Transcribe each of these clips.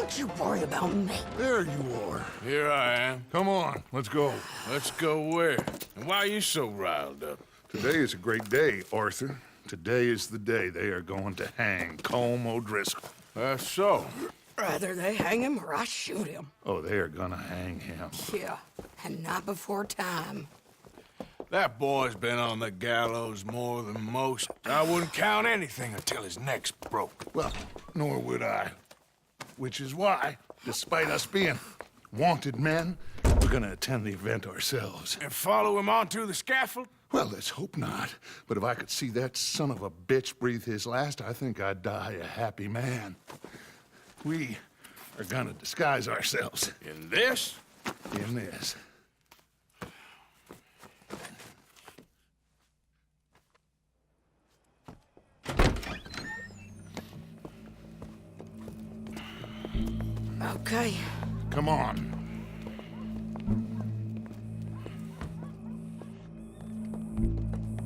Don't you worry about me. There you are. Here I am. Come on, let's go. Let's go where? And why are you so riled up? Today is a great day, Arthur. Today is the day they are going to hang Colm O'Driscoll. That's so. Rather they hang him or I shoot him. Oh, they are gonna hang him. Yeah, and not before time. That boy's been on the gallows more than most. I wouldn't count anything until his neck's broke. Well, nor would I. Which is why, despite us being wanted men, we're gonna attend the event ourselves. And follow him onto the scaffold? Well, let's hope not. But if I could see that son of a bitch breathe his last, I think I'd die a happy man. We are gonna disguise ourselves In this? in this. Okay. Come on.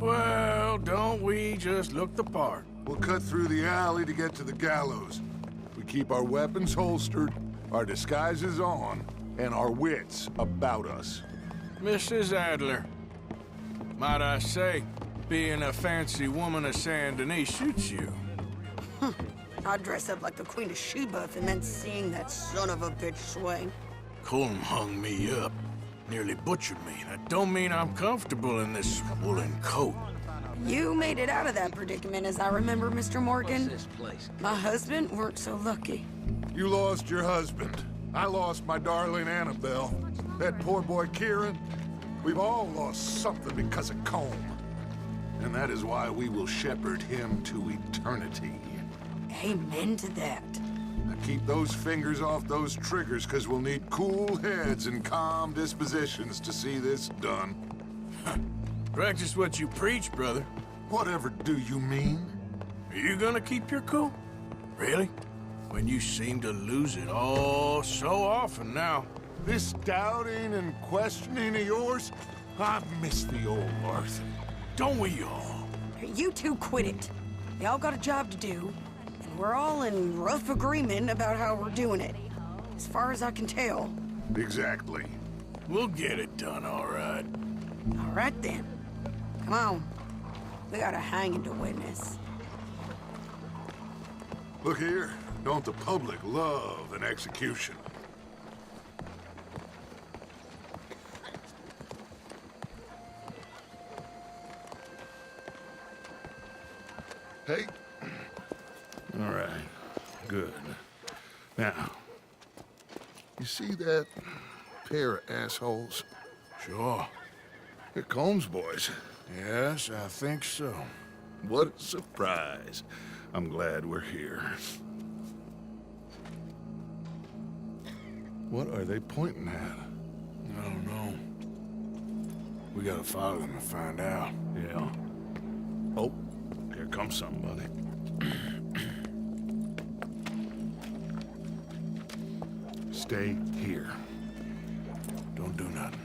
Well, don't we just look the part? We'll cut through the alley to get to the gallows. We keep our weapons holstered, our disguises on, and our wits about us. Mrs. Adler, might I say, being a fancy woman of Saint Denis suits you. I'd dress up like the Queen of Sheba and then seeing that son of a bitch swing. Colm hung me up, nearly butchered me. That don't mean I'm comfortable in this woolen coat. You made it out of that predicament, as I remember, Mr. Morgan. My husband weren't so lucky. You lost your husband. I lost my darling Annabelle. That poor boy Kieran. We've all lost something because of Colm. And that is why we will shepherd him to eternity. Amen to that. Now keep those fingers off those triggers, because we'll need cool heads and calm dispositions to see this done. Practice what you preach, brother. Whatever do you mean? Are you gonna keep your cool? Really? When you seem to lose it all so often now. This doubting and questioning of yours, I miss the old Arthur. Don't we all? You two quit it. Y'all got a job to do, and we're all in rough agreement about how we're doing it. As far as I can tell. Exactly. We'll get it done, all right. All right, then. Come on. We got a hanging to witness. Look here, don't the public love an execution? Hey. All right. Good. Now, you see that pair of assholes? Sure. They're Colm's boys. Yes, I think so. What a surprise. I'm glad we're here. What are they pointing at? I don't know. We gotta follow them and find out. Yeah. Oh, here comes somebody. Stay here. Don't do nothing.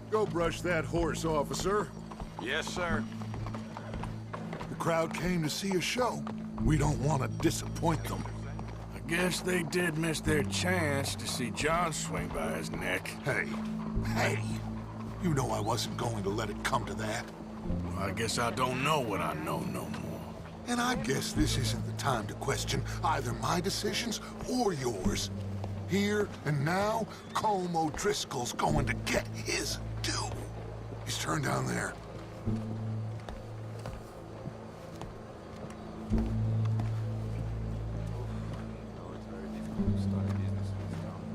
Go brush that horse, officer. Yes, sir. The crowd came to see a show. We don't want to disappoint them. I guess they did miss their chance to see John swing by his neck. Hey, you know I wasn't going to let it come to that. Well, I guess I don't know what I know no more. And I guess this isn't the time to question either my decisions or yours. Here and now, Colm O'Driscoll's going to get his due. He's turned down there.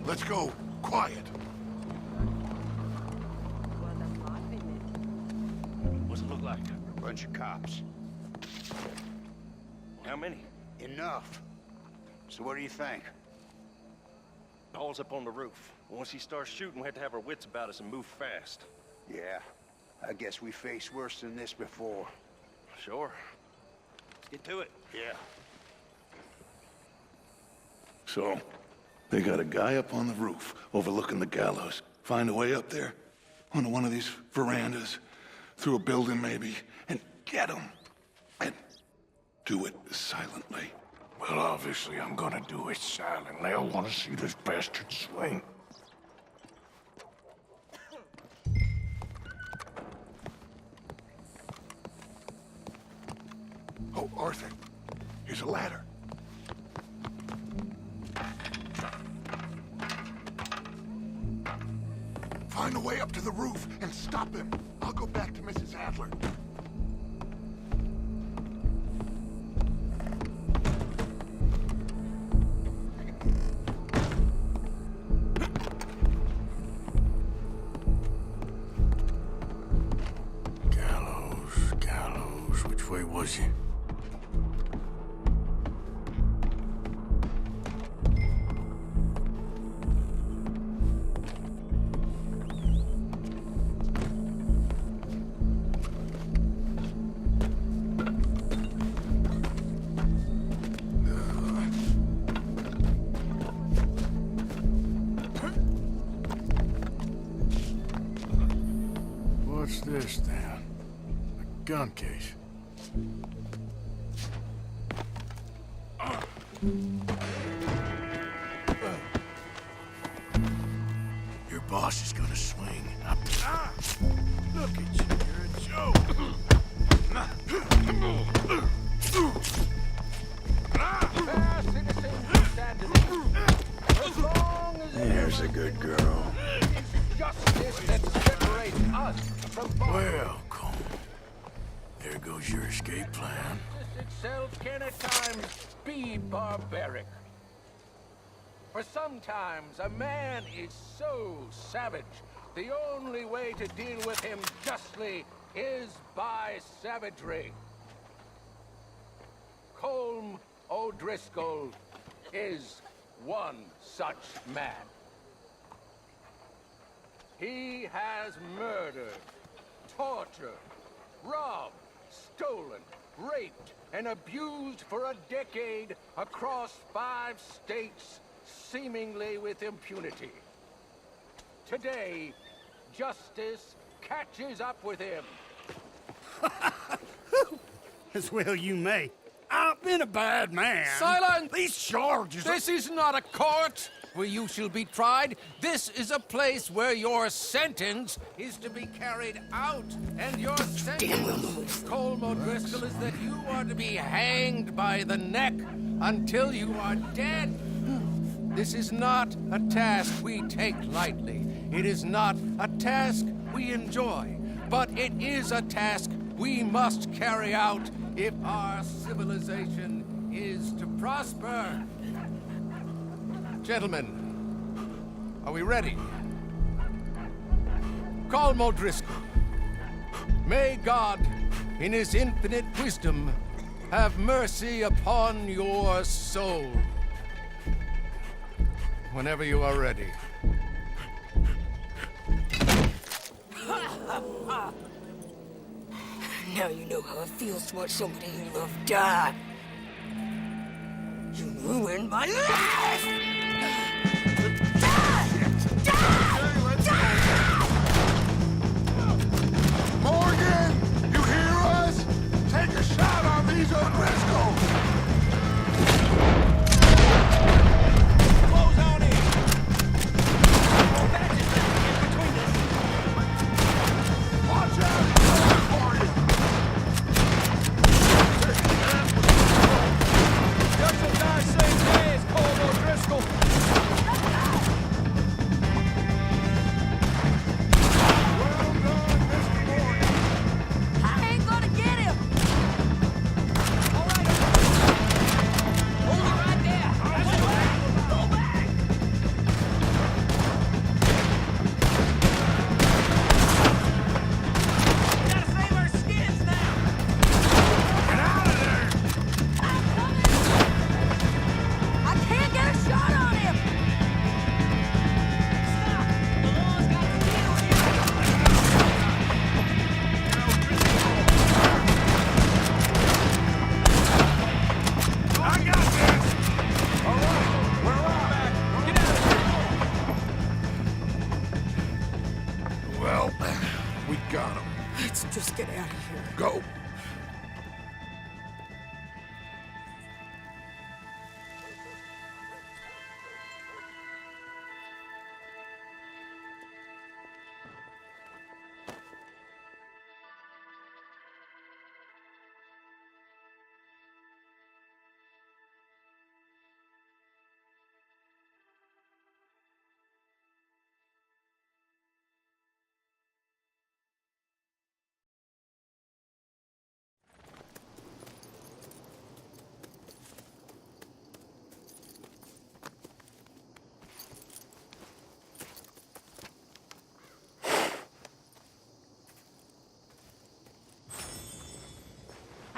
Let's go. Quiet. What's it look like? Bunch of cops. How many? Enough. So what do you think? Paul's up on the roof. Once he starts shooting, we have to have our wits about us and move fast. Yeah, I guess we faced worse than this before. Sure. Let's get to it. Yeah. So, they got a guy up on the roof overlooking the gallows. Find a way up there, onto one of these verandas, through a building maybe, and get him. And Do it silently. Well, obviously I'm gonna do it silently. I want to see this bastard swing. Oh, Arthur, here's a ladder. Find a way up to the roof and stop him. I'll go back to Mrs. Adler. Gallows, which way was he? What's this then? A gun case. Your boss is gonna swing. Look at you, you're a joke. There's a good girl. Justice that separates us from Well, Cole, there goes your escape plan. justice itself can at times be barbaric. For sometimes a man is so savage, the only way to deal with him justly is by savagery. Colm O'Driscoll is one such man. He has murdered, tortured, robbed, stolen, raped, and abused for a decade across 5 states, seemingly with impunity. Today, justice catches up with him. As well you may. I've been a bad man. Silence! These charges This is not a court where you shall be tried. This is a place where your sentence is to be carried out. And your sentence, Colm O'Driscoll, is that you are to be hanged by the neck until you are dead. This is not a task we take lightly. It is not a task we enjoy. But it is a task we must carry out if our civilization is to prosper. Gentlemen, are we ready? Colm O'Driscoll, may God, in his infinite wisdom, have mercy upon your soul. Whenever you are ready. Now you know how it feels to watch somebody you love die. You ruined my life! Morgan, you hear us? Take a shot on these O'Driscoll. Close on in! Well, that's it, in between us. Watch out! For you. Just as I say, it's Colm O'Driscoll. Well done, Mr. Morgan. I ain't gonna get him! All right, hold it right there. Go back! We gotta save our skins now. Get out of there! I'm coming! I can't get a shot on him! Stop! The law's got to deal with you. I got this! All right, we're all back. Get out of here. Well, we got him. Let's just get out of here. Go.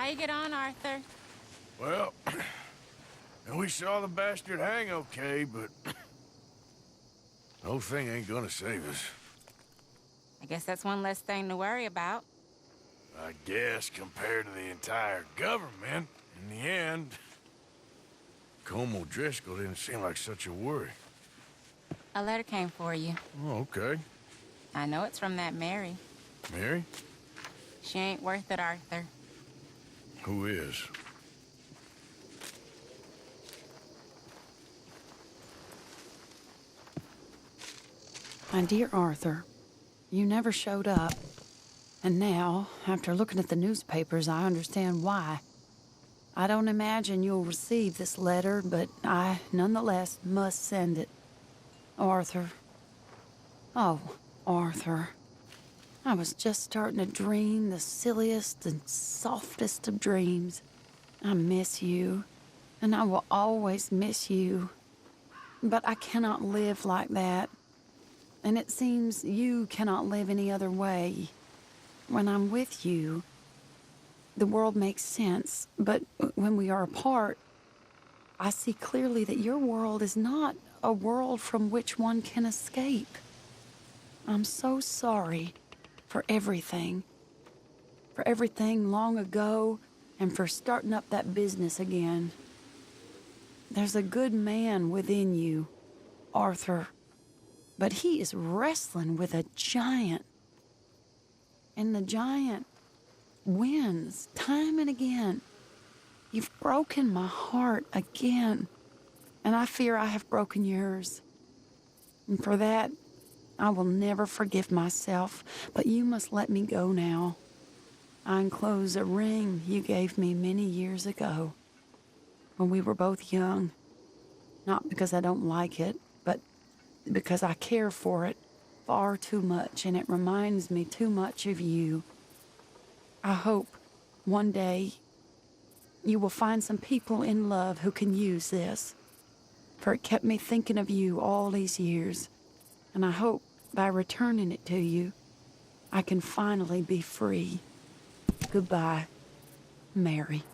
How you get on, Arthur? Well, we saw the bastard hang okay, but the whole thing ain't gonna save us. I guess that's one less thing to worry about. I guess compared to the entire government, in the end, Colm O'Driscoll didn't seem like such a worry. A letter came for you. Oh, okay. I know it's from that Mary. Mary? She ain't worth it, Arthur. Who is? My dear Arthur, you never showed up. And now, after looking at the newspapers, I understand why. I don't imagine you'll receive this letter, but I, nonetheless, must send it. Arthur. Oh, Arthur. I was just starting to dream the silliest and softest of dreams. I miss you, and I will always miss you. But I cannot live like that. And it seems you cannot live any other way. When I'm with you, the world makes sense, but when we are apart, I see clearly that your world is not a world from which one can escape. I'm so sorry for everything long ago, and for starting up that business again. There's a good man within you, Arthur, but he is wrestling with a giant. And the giant wins time and again. You've broken my heart again, and I fear I have broken yours. And for that, I will never forgive myself, but you must let me go now. I enclose a ring you gave me many years ago, when we were both young. Not because I don't like it, but because I care for it far too much, and it reminds me too much of you. I hope one day you will find some people in love who can use this, for it kept me thinking of you all these years, and I hope by returning it to you, I can finally be free. Goodbye, Mary.